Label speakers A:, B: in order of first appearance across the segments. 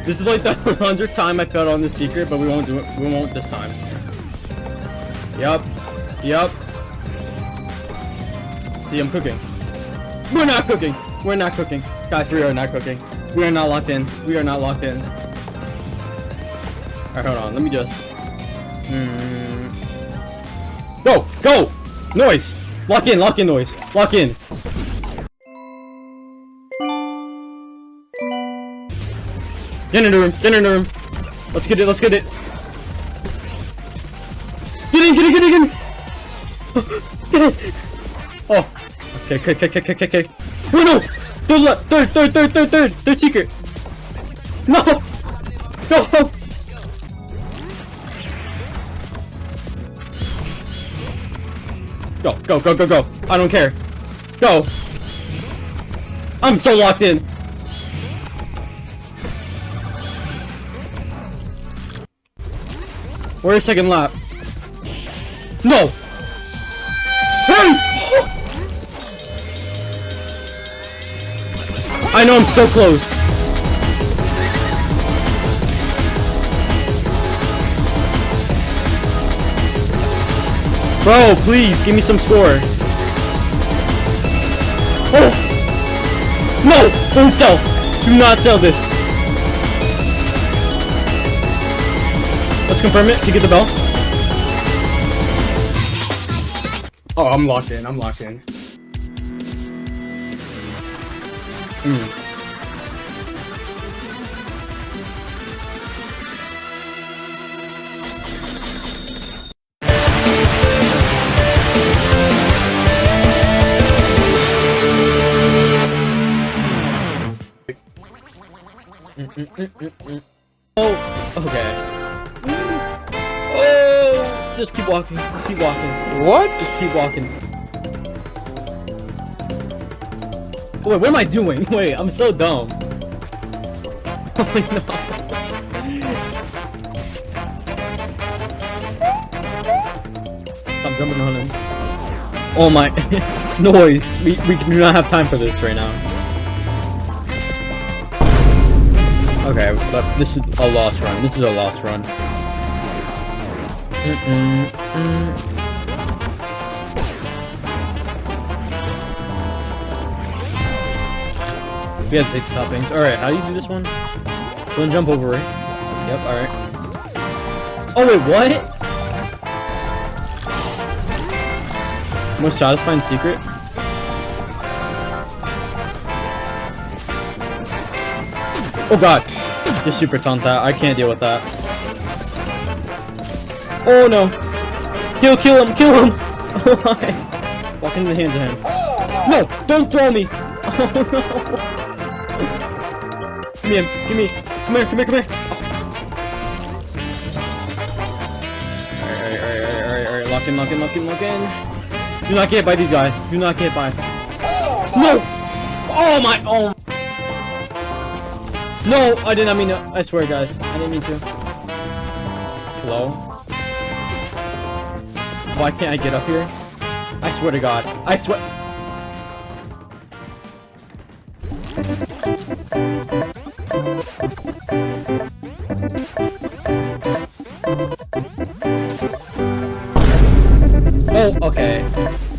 A: This is like the 100th time I failed on the secret, but we won't do it. We won't this time. Yup. Yup. See, I'm cooking. We're not cooking. We're not cooking. Guys, we are not cooking. We are not locked in. We are not locked in. Alright, hold on. Let me just... Go! Go! Noise! Lock in, noise. Lock in. Get in the room. Get in the room. Let's get it. Let's get it. Get in. Get in. Get in. Get in. Get in. Oh. Okay. Wait, no. Third secret. No. No. Go. I don't care. Go. I'm so locked in. Where's second lap? No! Hey! I know I'm so close. Bro, please, give me some score. Oh! No! Don't sell! Do not sell this! Let's confirm it to get the bell. Oh, I'm locked in. Oh, okay. Oh, just keep walking.
B: What?
A: Just keep walking. Oh, wait, what am I doing? Wait, I'm so dumb. Oh no. Stop jumping on him. Oh my noise. We do not have time for this right now. Okay, but this is a lost run. We have to take the toppings. Alright, how do you do this one? Don't jump over it. Yep, alright. Oh wait, what? Most satisfying secret? Oh god! Just super taunt that. I can't deal with that. Oh no! Kill him! Oh my! Walk into the hands of him. No! Don't throw me! Oh no! Give me him! Come here! Alright. Lock in. Do not get hit by these guys. No! Oh my! Oh! No! I did not mean to. I swear, guys. I didn't mean to. Hello? Why can't I get up here? I swear to God. I swear. Oh, okay.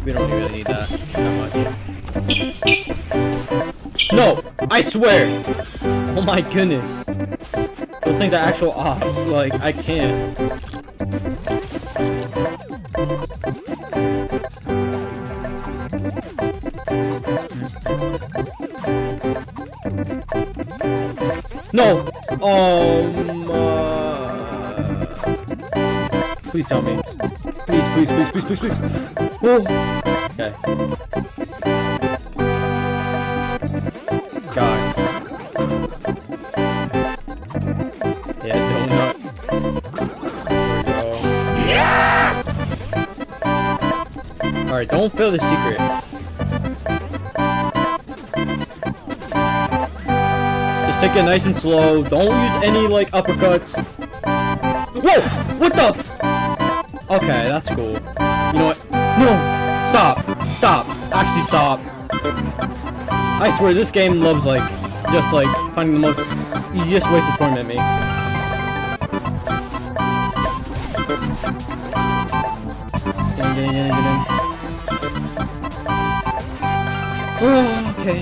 A: We don't really need that much. No! I swear! Oh my goodness. Those things are actual ops. Like, I can't. No! Please tell me. Please. Oh. Okay. God. Yeah, donut. There we go. Yeah! Alright, don't fail the secret. Just take it nice and slow. Don't use any, like, uppercuts. Whoa! What the? Okay, that's cool. You know what? No! Stop! Actually, stop. I swear, this game loves, like, just, like, finding the most You just wait to torment me. Get in. Oh, okay.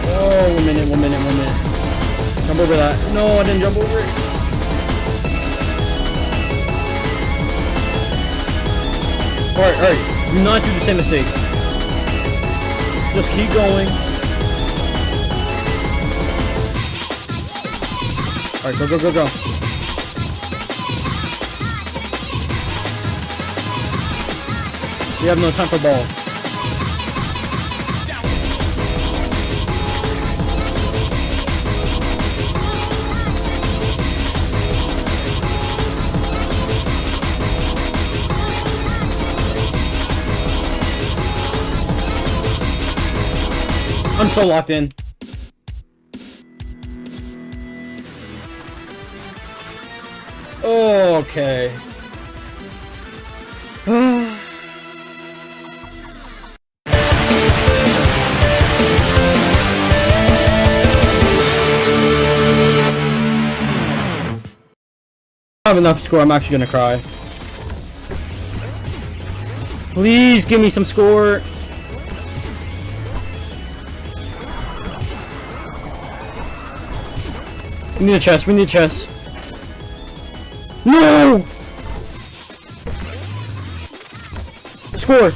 A: Oh, 1 minute. Jump over that. No, I didn't jump over it. Alright. Do not do the same mistake. Just keep going. Alright, go. We have no time for balls. I'm so locked in. Oh, okay. I have enough score, I'm actually gonna cry. Please give me some score. We need a chest, No! Score!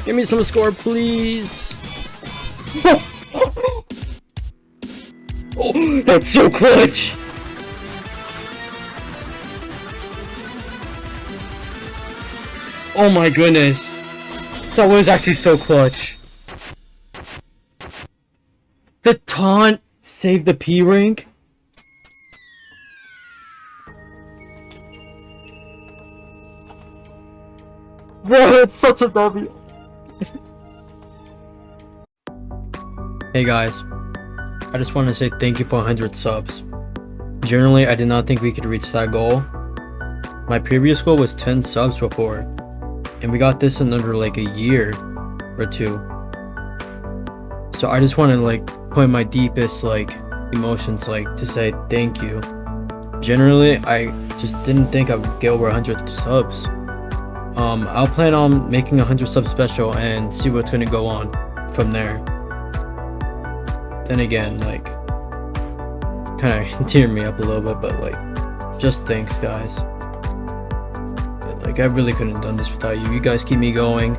A: Give me some score, please. Oh, that's so clutch! Oh my goodness. That was actually so clutch. The taunt saved the P rank. Bro, it's such a W. Hey guys, I just want to say thank you for 100 subs. Generally, I did not think we could reach that goal. My previous goal was 10 subs before, and we got this in under like a year or two. So I just want to like put my deepest like emotions like to say thank you. Generally, I just didn't think I would get over 100 subs. I'll plan on making 100 sub special and see what's gonna go on from there. Then again, like, kind of tear me up a little bit, but like, just thanks guys. Like, I really couldn't have done this without you. You guys keep me going,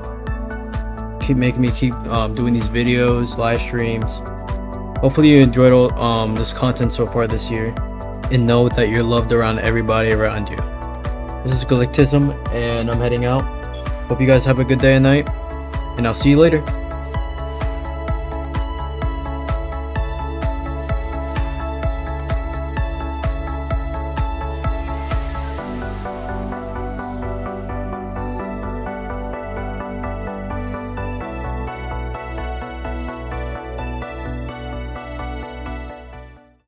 A: keep making me keep doing these videos, live streams. Hopefully you enjoyed all this content so far this year, and know that you're loved around everybody around you. This is Galactism, and I'm heading out. Hope you guys have a good day and night, and I'll see you later.